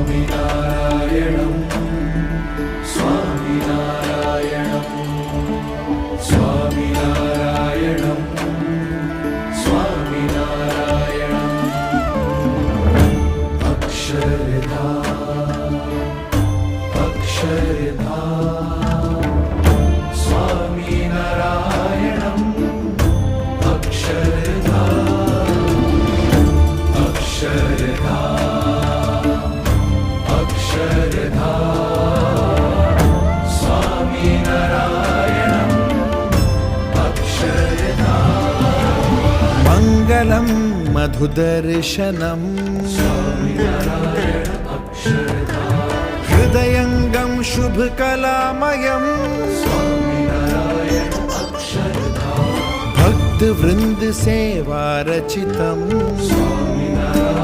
स्वामिनारायणं स्वामिनारायणं स्वामिनारायणं स्वामिनारायणं अक्षरधाम अक्षरधाम स्वामिनारायणं अक्षरधाम अक्षरधाम अक्षरधाम स्वामिनारायणं अक्षरधाम मङ्गलं मधुदर्शनं स्वामिनारायण अक्षरधाम हृदयङ्गं शुभकलामयं स्वामिनारायण अक्षरधाम भक्तवृन्दसेवारचितं स्वामिनारायण